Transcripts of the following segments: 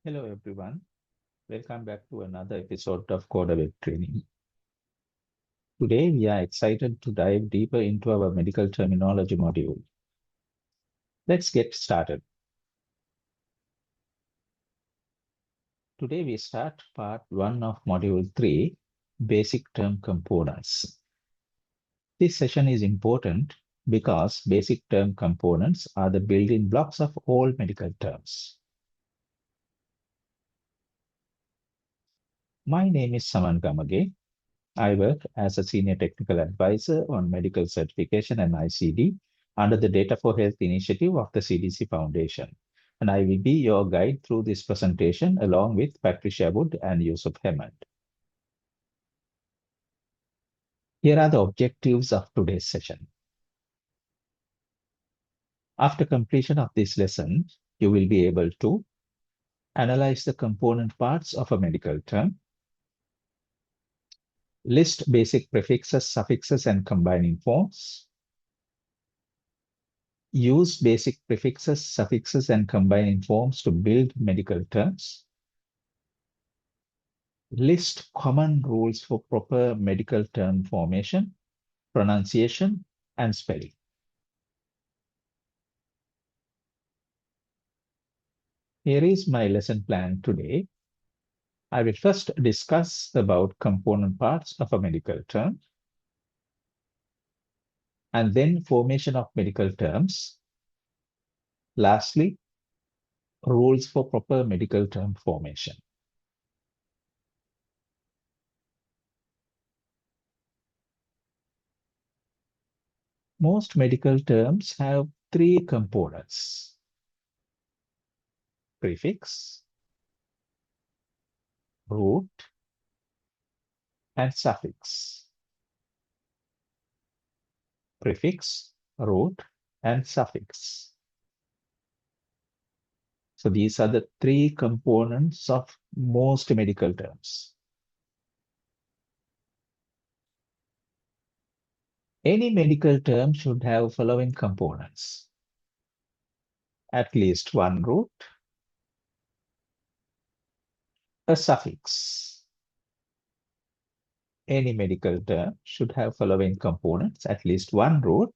Hello everyone, welcome back to another episode of Codaweb Training. Today we are excited to dive deeper into our medical terminology module. Let's get started. Today we start part 1 of module 3, basic term components. This session is important because basic term components are the building blocks of all medical terms. My name is Saman Gamage. I work as a senior technical advisor on medical certification and ICD under the Data for Health initiative of the CDC Foundation. And I will be your guide through this presentation along with Patricia Wood and Yusuf Hemad. Here are the objectives of today's session. After completion of this lesson, you will be able to analyze the component parts of a medical term, list basic prefixes, suffixes, and combining forms, use basic prefixes, suffixes, and combining forms to build medical terms. List common rules for proper medical term formation, pronunciation, and spelling. Here is my lesson plan today. I will first discuss about component parts of a medical term, and then formation of medical terms. Lastly, rules for proper medical term formation. Most medical terms have three components: prefix, root, and suffix. Prefix, root, and suffix. So these are the three components of most medical terms. Any medical term should have following components: at least one root, a suffix. Any medical term should have following components: at least one root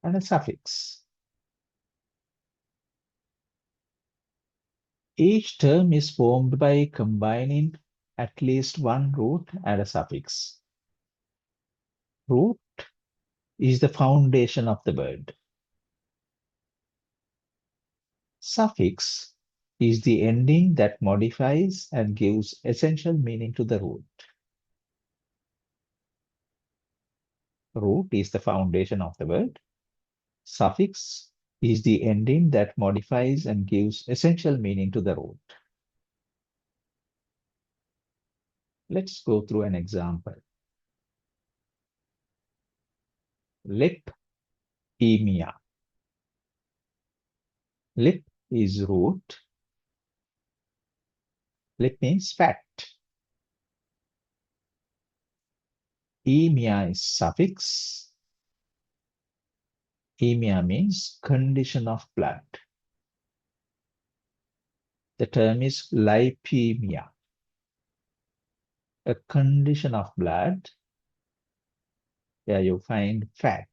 and a suffix. Each term is formed by combining at least one root and a suffix. Root is the foundation of the word. Suffix is the ending that modifies and gives essential meaning to the root. Root is the foundation of the word. Suffix is the ending that modifies and gives essential meaning to the root. Let's go through an example. Lipemia. Lip is root. Lip means fat. Emia is suffix. Emia means condition of blood. The term is lipemia, a condition of blood where you find fat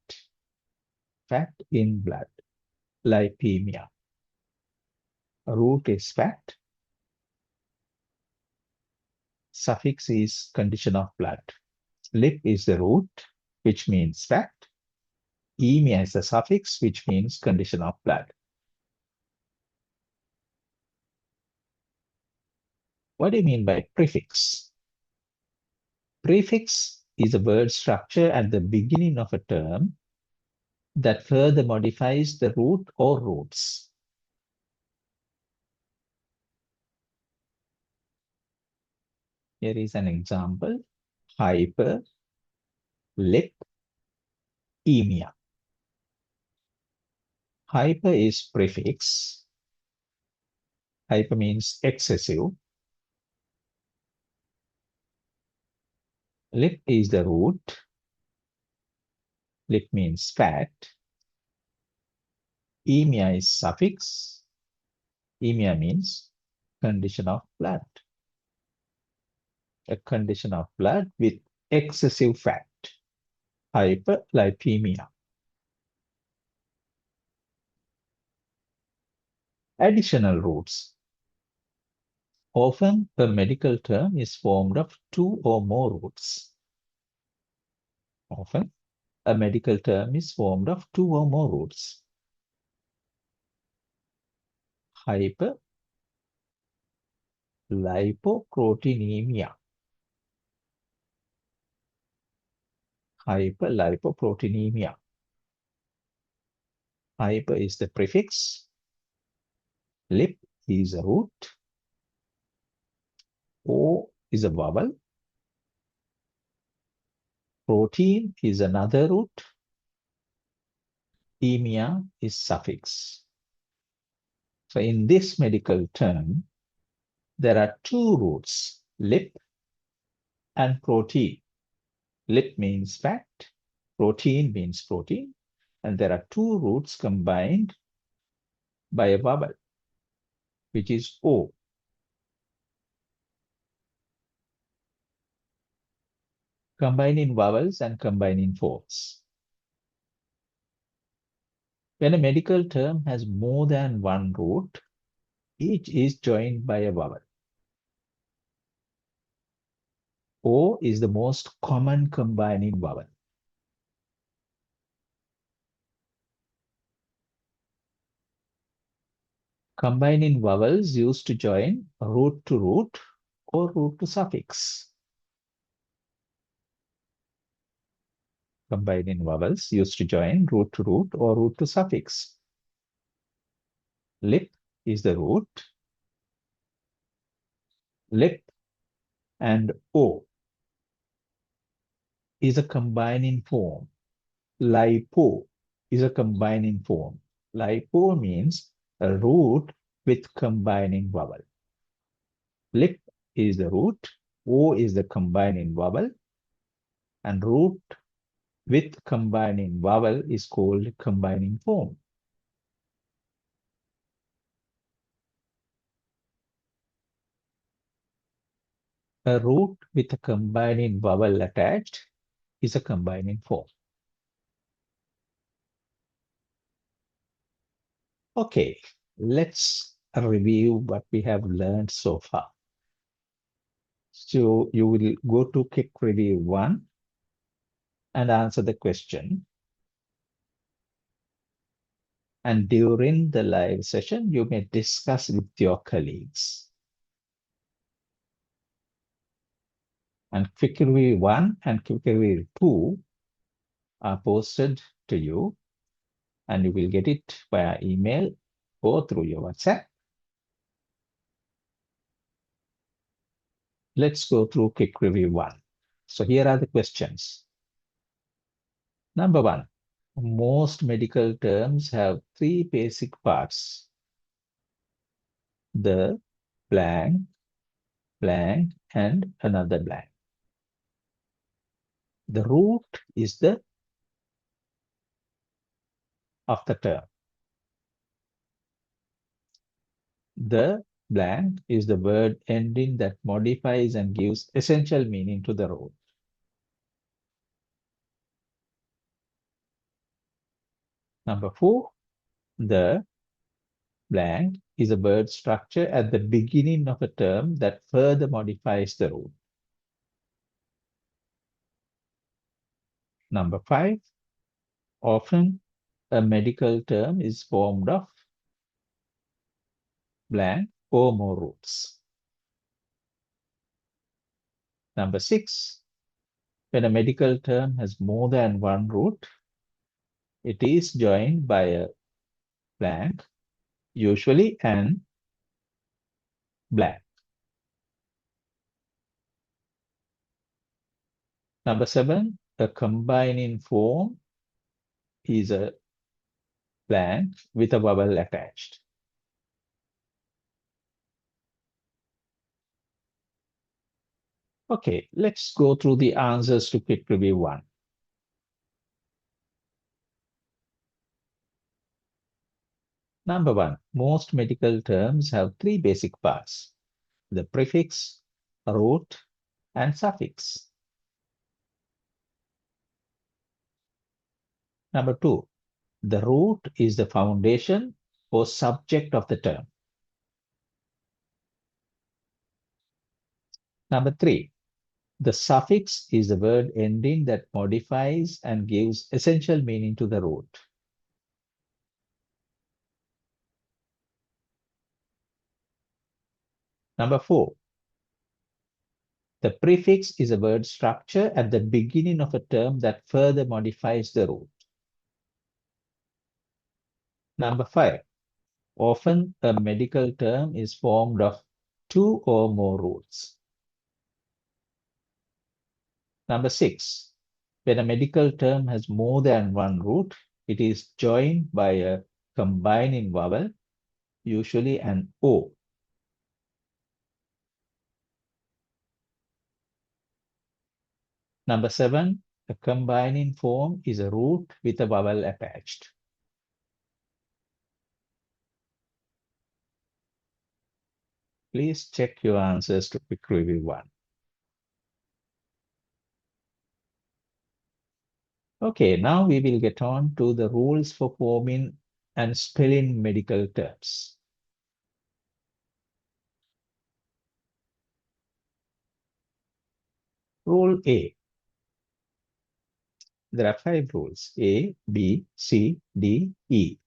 in blood. Lipemia. Root is fat. Suffix is condition of blood. Lip is the root, which means fat. Emia is the suffix, which means condition of blood. What do you mean by prefix? Prefix is a word structure at the beginning of a term that further modifies the root or roots. Here is an example: hyper, lip, emia. Hyper is prefix. Hyper means excessive. Lip is the root. Lip means fat. Emia is suffix. Emia means condition of blood. A condition of blood with excessive fat, hyperlipemia. Additional roots. Often, a medical term is formed of two or more roots. Often, a medical term is formed of two or more roots. Hyperlipoproteinemia. Hyperlipoproteinemia. Hyper is the prefix. Lip is a root. O is a vowel. Protein is another root. Emia is suffix. So in this medical term, there are two roots, lip and protein. Lip means fat, protein means protein, and there are two roots combined by a vowel, which is O. Combining vowels and combining forms. When a medical term has more than one root, each is joined by a vowel. O is the most common combining vowel. Combining vowels used to join root to root or root to suffix. Combining vowels used to join root to root or root to suffix. Lip is the root. Lip and O is a combining form. Lipo is a combining form. Lipo means a root with combining vowel. Lip is the root. O is the combining vowel. And root with combining vowel is called combining form. A root with a combining vowel attached is a combining form. Okay, let's review what we have learned so far. So you will go to quick review 1 and answer the question. And during the live session, you may discuss with your colleagues. And quick review 1 and quick review 2 are posted to you, and you will get it via email or through your WhatsApp. Let's go through quick review 1. So here are the questions. Number 1, most medical terms have three basic parts: the, blank, blank, and another blank. The root is the of the term. The blank is the word ending that modifies and gives essential meaning to the root. Number 4, the blank is a word structure at the beginning of a term that further modifies the root. Number 5, often a medical term is formed of blank or more roots. Number 6, when a medical term has more than one root, it is joined by a blank, usually an blank. Number 7, a combining form is a blank with a vowel attached. Okay, let's go through the answers to quick review 1. Number one, most medical terms have three basic parts: the prefix, root, and suffix. Number two, the root is the foundation or subject of the term. Number three, the suffix is the word ending that modifies and gives essential meaning to the root. Number four, the prefix is a word structure at the beginning of a term that further modifies the root. Number five, often a medical term is formed of two or more roots. Number six, when a medical term has more than one root, it is joined by a combining vowel, usually an O. Number seven, a combining form is a root with a vowel attached. Please check your answers to quick review one. Okay, now we will get on to the rules for forming and spelling medical terms. Rule A. There are 5 rules: A, B, C, D, E.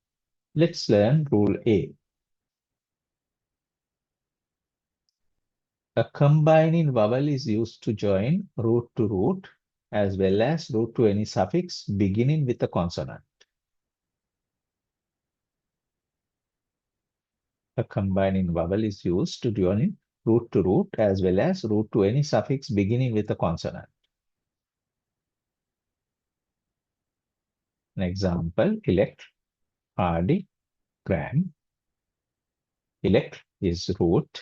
Let's learn rule A. A combining vowel is used to join root to root as well as root to any suffix beginning with a consonant. A combining vowel is used to join root to root as well as root to any suffix beginning with a consonant. An example, elect, hardy, grand. Elect is root,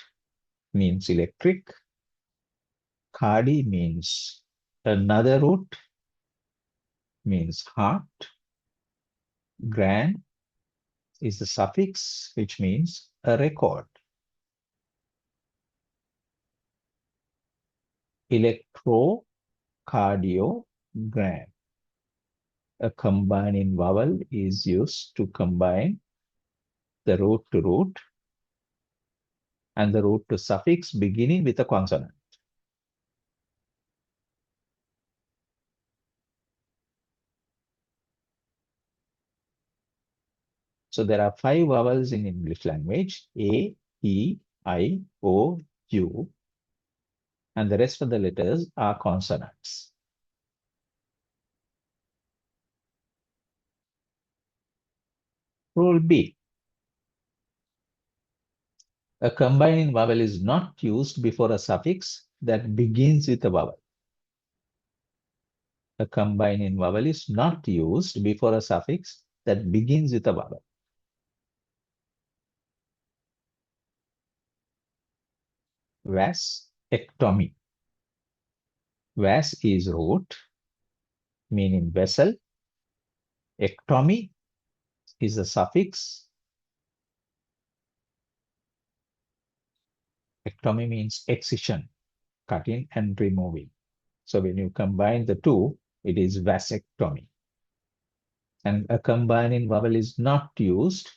means electric. Hardy means another root, means heart. Grand is the suffix, which means a record. Electrocardiogram. A combining vowel is used to combine the root to root and the root to suffix beginning with a consonant. So there are 5 vowels in English language: A, E, I, O, U, and the rest of the letters are consonants. Rule B. A combining vowel is not used before a suffix that begins with a vowel. A combining vowel is not used before a suffix that begins with a vowel. Vasectomy. Vas is root, meaning vessel. Ectomy is a suffix. Ectomy means excision, cutting and removing. So when you combine the two, it is vasectomy. And a combining vowel is not used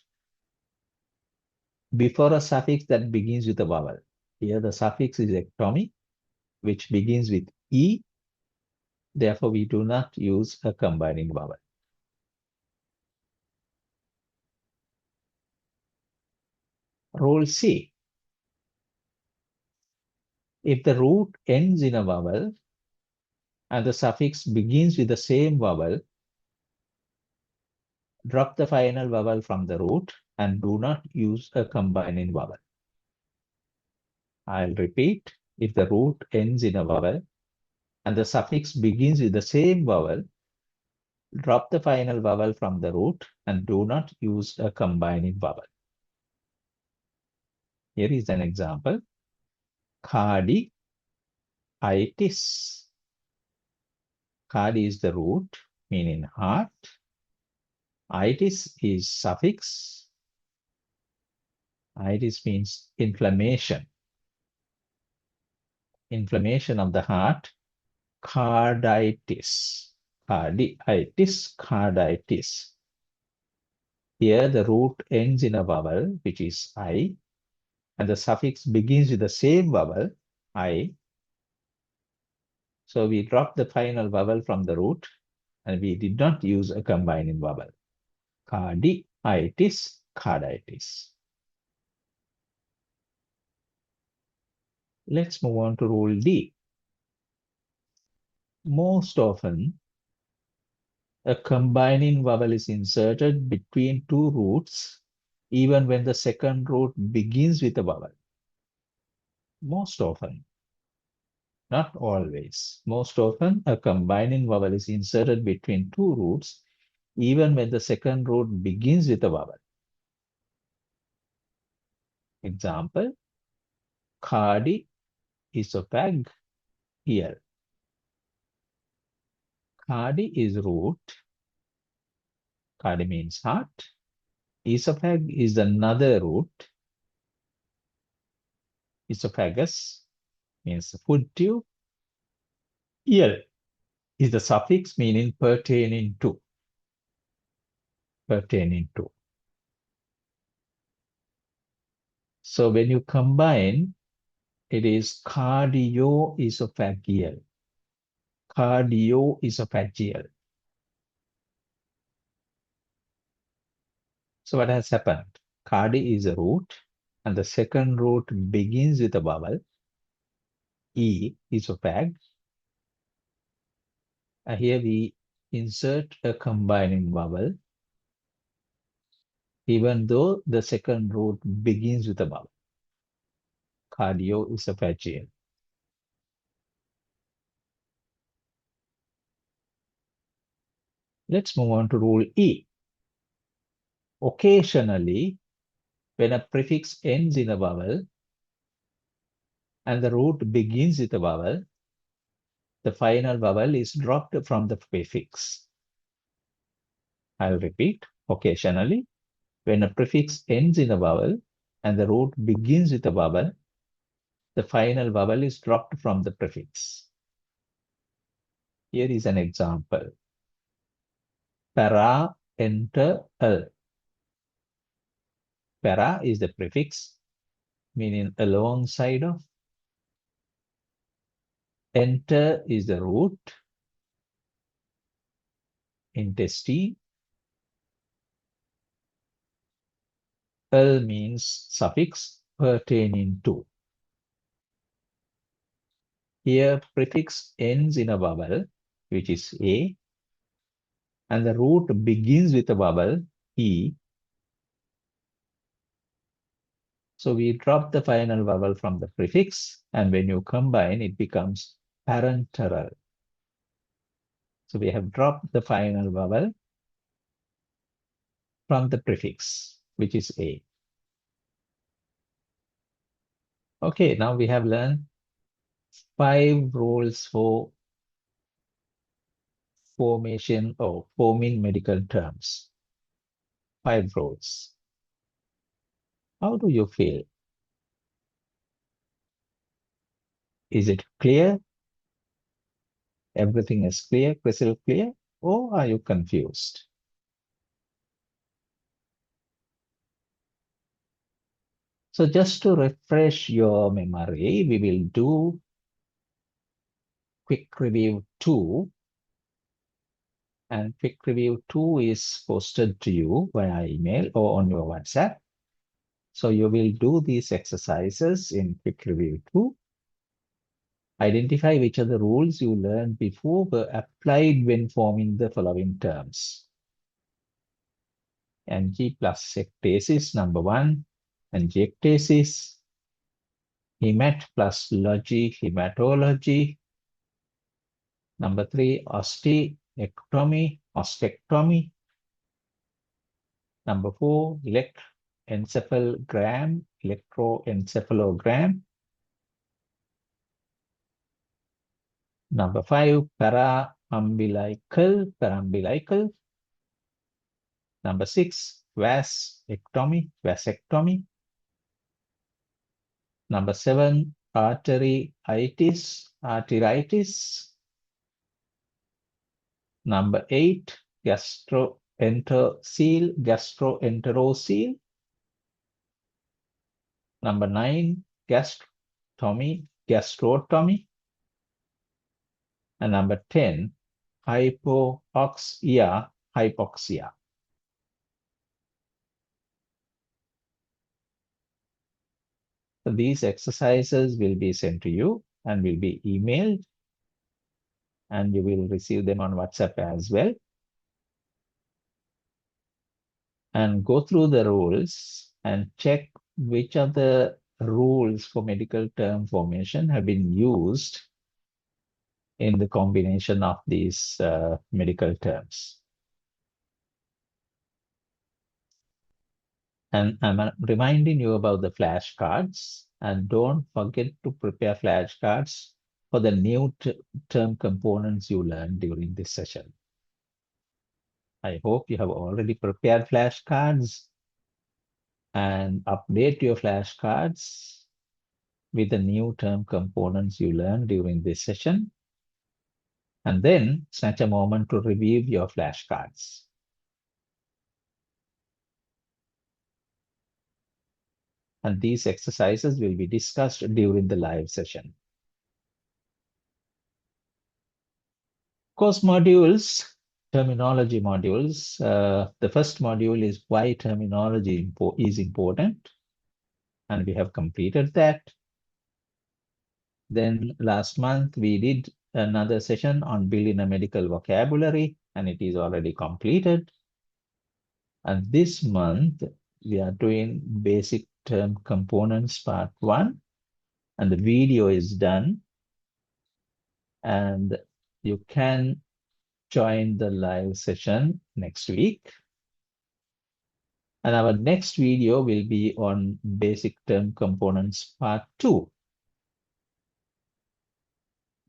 before a suffix that begins with a vowel. Here the suffix is ectomy, which begins with E. Therefore, we do not use a combining vowel. Rule C. If the root ends in a vowel and the suffix begins with the same vowel, drop the final vowel from the root and do not use a combining vowel. I'll repeat. If the root ends in a vowel and the suffix begins with the same vowel, drop the final vowel from the root and do not use a combining vowel. Here is an example. Cardiitis. Cardi is the root, meaning heart. Itis is suffix. Itis means inflammation. Inflammation of the heart. Carditis. Carditis. Here the root ends in a vowel, which is I, and the suffix begins with the same vowel, I. So we dropped the final vowel from the root, and we did not use a combining vowel. Carditis, carditis. Let's move on to rule D. Most often, a combining vowel is inserted between two roots, even when the second root begins with a vowel. Most often, not always. Most often, a combining vowel is inserted between two roots, even when the second root begins with a vowel. Example, cardi, esophageal. Cardi is root. Cardi means heart. Esophag is another root. Esophagus means food tube. Ear is the suffix meaning pertaining to. Pertaining to. So when you combine, it is cardioesophageal. Cardioesophageal. So what has happened? Cardi is a root, and the second root begins with a vowel, E, esophag. And here we insert a combining vowel, even though the second root begins with a vowel. Cardioesophageal. Let's move on to rule E. Occasionally, when a prefix ends in a vowel and the root begins with a vowel, the final vowel is dropped from the prefix. I'll repeat. Occasionally, when a prefix ends in a vowel and the root begins with a vowel, the final vowel is dropped from the prefix. Here is an example. Para, enter, al. Para is the prefix, meaning alongside of. Enter is the root, intestine. Al means suffix, pertaining to. Here, prefix ends in a vowel, which is A, and the root begins with a vowel, E. So we drop the final vowel from the prefix, and when you combine, it becomes parenteral. So we have dropped the final vowel from the prefix, which is A. Okay, now we have learned 5 rules for formation or forming medical terms. 5 rules. How do you feel? Is it clear? Everything is clear, crystal clear? Or are you confused? So just to refresh your memory, we will do quick review 2. And quick review 2 is posted to you via email or on your WhatsApp. So you will do these exercises in quick review 2. Identify which of the rules you learned before were applied when forming the following terms. Angi plus ectasis, number 1. Angiectasis. Hemat plus logy, hematology. Number 3, ostectomy. Number 4, electroencephalogram. Number 5, parambilical. Number 6, vasectomy. Number 7, arteriitis. Number 8, gastroenterocele. Number 9, gastrotomy. And number 10, hypoxia. So these exercises will be sent to you and will be emailed, and you will receive them on WhatsApp as well. And go through the rules and check which of the rules for medical term formation have been used in the combination of these medical terms. And I'm reminding you about the flashcards, and don't forget to prepare flashcards for the new term components you learned during this session. I hope you have already prepared flashcards, and update your flashcards with the new term components you learned during this session. And then snatch a moment to review your flashcards. And these exercises will be discussed during the live session. Course modules, terminology modules. The first module is why terminology is important, and we have completed that. Then last month we did another session on building a medical vocabulary, and it is already completed. And this month we are doing basic term components part 1, and the video is done, and you can join the live session next week. And our next video will be on basic term components part 2.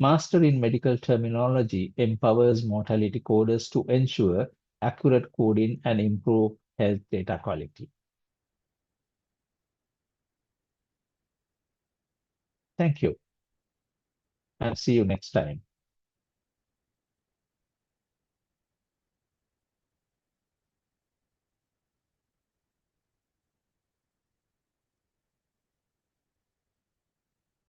Master in medical terminology empowers mortality coders to ensure accurate coding and improve health data quality. Thank you, and see you next time.